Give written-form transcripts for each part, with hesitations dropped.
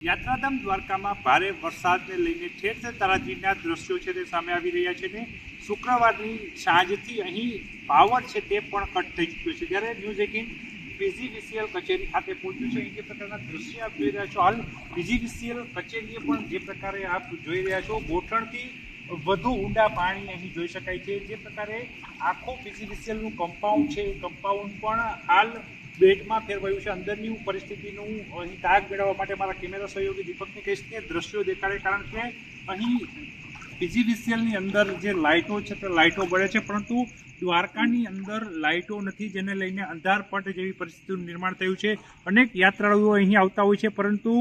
યાત્રાધામ દ્વારકામાં ભારે વરસાદને લઈને ઠેર ઠેર તારાજીના દ્રશ્યો છે તે સામે આવી રહ્યા છે ને શુક્રવારની સાંજથી અહીં પાવર છે તે પણ કટ થઈ ચૂક્યો છે। જ્યારે ન્યૂઝ 18 પીજીવીસીએલ કચેરી ખાતે પહોંચ્યું છે। જે પ્રકારના દ્રશ્ય આપ જોઈ રહ્યા છો, હાલ પીજીવીસીએલ કચેરીએ પણ જે પ્રકારે આપ જોઈ રહ્યા છો ગોઠણથી વધુ ઊંડા પાણી અહીં જોઈ શકાય છે। જે પ્રકારે આખો પીજીવીસીએલનું કમ્પાઉન્ડ છે એ કમ્પાઉન્ડ પણ હાલ બેટમાં ફેરવાયું છે। અંદરની પરિસ્થિતિનું અહીં તાગ મેળવવા માટે મારા કેમેરા સહયોગી દીપકને કહીશ કે દ્રશ્યો દેખાડે, કારણ કે અહીં પીજીવીસીએલની અંદર જે લાઇટો છે તે લાઇટો બળે છે, પરંતુ દ્વારકાની અંદર લાઇટો નથી, જેને લઈને અંધારપટ જેવી પરિસ્થિતિનું નિર્માણ થયું છે। અનેક યાત્રાળુઓ અહીં આવતા હોય છે, પરંતુ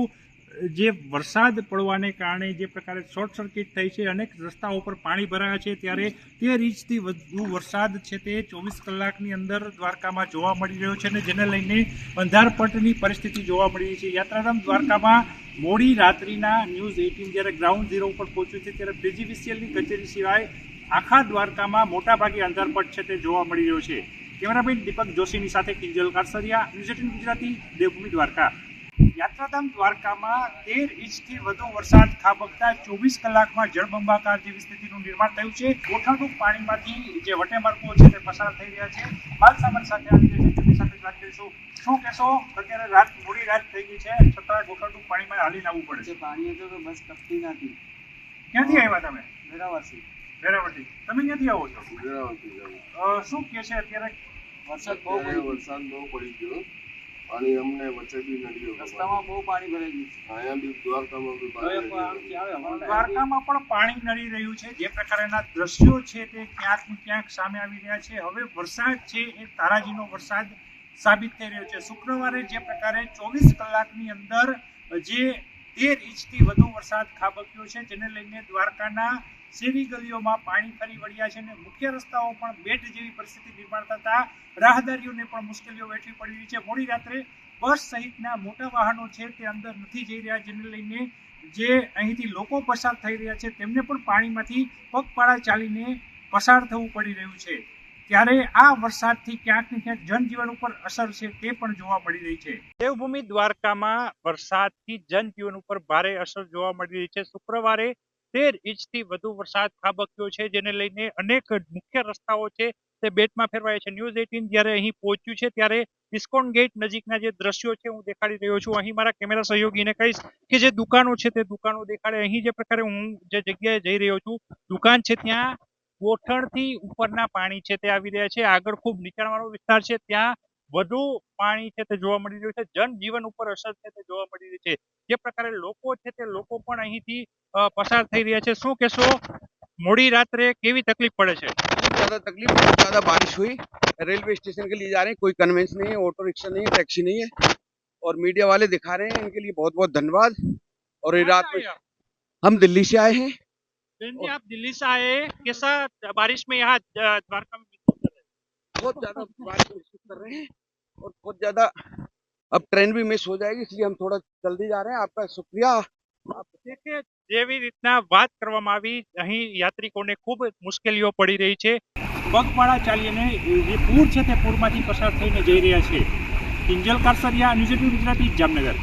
જે વરસાદ પડવાને કારણે જે પ્રકારે શોર્ટ સર્કિટ થઈ છે, અનેક રસ્તાઓ પર પાણી ભરાયા છે, ત્યારે 13 ઇંચથી વધુ વરસાદ છે તે 24 કલાકની અંદર દ્વારકામાં જોવા મળી રહ્યો છે, અને જેને લઈને અંધારપટની પરિસ્થિતિ જોવા મળી રહી છે। યાત્રાધામ દ્વારકામાં મોડી રાત્રિના ન્યૂઝ 18 જ્યારે ગ્રાઉન્ડ ઝીરો ઉપર પહોંચ્યું છે, ત્યારે પીજીવીસીએલની કચેરી સિવાય આખા દ્વારકામાં મોટાભાગે અંધારપટ છે તે જોવા મળી રહ્યો છે। કેમેરામેન દીપક જોશીની સાથે કિંજલ કારસરિયા, ન્યૂઝ 18 ગુજરાતી, દેવભૂમિ દ્વારકા। યાત્રાધામ દ્વારકામાં 13 ઇંચથી વધુ વરસાદ ખાબકતા 24 કલાકમાં જળબંબાકાર જેવી સ્થિતિનું નિર્માણ થયું છે। ગોઠણરૂપ પાણીમાંથી જે વટેમાર્ગો છે તે પસાર થઈ રહ્યા છે। હાલ સામાન સાથે આવી રહ્યા છે, તેમની સાથે વાત કરીશું। શું કહેશો? અત્યારે મોડી રાત થઈ ગઈ છે, છતાં ગોઠણરૂપ પાણીમાં હાલીને આવવું પડે છે। પાણી હતો તો બસ કપતી નથી। ક્યાંથી આવ્યા તમે? વેરાવળથી। વેરાવળથી। તમે ક્યાંથી આવો છો? વેરાવળથી। શું કહે છે અત્યારે? વરસાદ બહુ પડી ગયો, પાણી અમને વચ્ચે બી નડ્યો, રસ્તામાં બહુ પાણી ભરાઈ ગયું છે। અહીંયા બી દ્વારકામાં બી પાણી દ્વારકામાં પણ પાણી નડી રહ્યું છે। જે પ્રકારના દ્રશ્યો છે તે ક્યાંક ને ક્યાંક સામે આવી રહ્યા છે। હવે વરસાદ છે એ તારાજીનો વરસાદ સાબિત થઈ રહ્યો છે। શુક્રવારે જે પ્રકારે 24 કલાકની અંદર જે 13 ઇંચથી વધુ વરસાદ ખાબક્યો છે, જેને લઈને દ્વારકાના શેરી ગલીઓમાં પાણી ફરી વળ્યા છે, અને મુખ્ય રસ્તાઓ પણ બેટ જેવી પરિસ્થિતિ નિર્માણ થતા રાહદારીઓને પણ મુશ્કેલીઓ વેઠવી પડી રહી છે। મોડી રાત્રે બસ સહિતના મોટા વાહનો છે તે અંદર નથી જઈ રહ્યા, જેને લઈને જે અહીંથી લોકો પસાર થઈ રહ્યા છે તેમને પણ પાણીમાંથી પગપાળા ચાલીને પસાર થવું પડી રહ્યું છે। ત્યારે આ વરસાદથી ક્યાંક ને ક્યાંક જનજીવન ઉપર અસર છે તે પણ જોવા મળી રહી છે। દેવભૂમિ દ્વારકામાં વરસાદથી જનજીવન ઉપર ભારે અસર જોવા મળી રહી છે। શુક્રવારે 13 ઇંચથી વધુ વરસાદ ખાબક્યો છે, જેને લઈને અનેક મુખ્ય રસ્તાઓ છે તે બેટમાં ફેરવાયા છે। ન્યૂઝ 18 જ્યારે અહીં પહોંચ્યું છે, ત્યારે ઇસ્કોન ગેટ નજીકના જે દ્રશ્યો છે હું દેખાડી રહ્યો છું। અહીં મારા કેમેરા સહયોગીને કહીશ કે જે દુકાનો છે તે દુકાનો દેખાડે। અહીં જે પ્રકારે હું જે જગ્યાએ જઈ રહ્યો છું, દુકાન છે ત્યાં ગોઠણથી ઉપરના પાણી છે તે આવી રહ્યા છે। આગળ ખૂબ નીચાણવાળો વિસ્તાર છે, ત્યાં વધુ પાણી છે તે જોવા મળી રહ્યું છે। જનજીવન ઉપર અસર છે તે જોવા મળી રહી છે। જે પ્રકારે લોકો છે તે લોકો પણ અહીંથી પસાર થઈ રહ્યા છે। શું કહેશો? મોડી રાત્રે કેવી તકલીફ પડે છે? ज्यादा तकलीफ, बहुत ज्यादा बारिश हुई। रेलवे स्टेशन के लिए जा रहे हैं, कोई कन्वेंस नहीं है, ऑटो रिक्शा नहीं है, टैक्सी नहीं है, और मीडिया वाले दिखा रहे हैं, इनके लिए बहुत बहुत धन्यवाद। और ये रात में हम दिल्ली से आए हैं। आप दिल्ली से आए, कैसा बारिश में यहाँ द्वारका में महसूस कर रहे हैं? बहुत ज्यादा बारिश महसूस कर रहे हैं, और बहुत ज्यादा अब ट्रेन भी मिस हो जाएगी, इसलिए हम थोड़ा जल्दी जा रहे हैं। आपका शुक्रिया। જેવી રીતના વાત કરવામાં આવી, અહીં યાત્રિકોને ખૂબ મુશ્કેલીઓ પડી રહી છે। પગપાળા ચાલીને જે પૂર છે તે પૂરમાંથી પસાર થઈને જઈ રહ્યા છે। કિંજલ કારસરિયા, ન્યૂઝ 18 ગુજરાતી, જામનગર।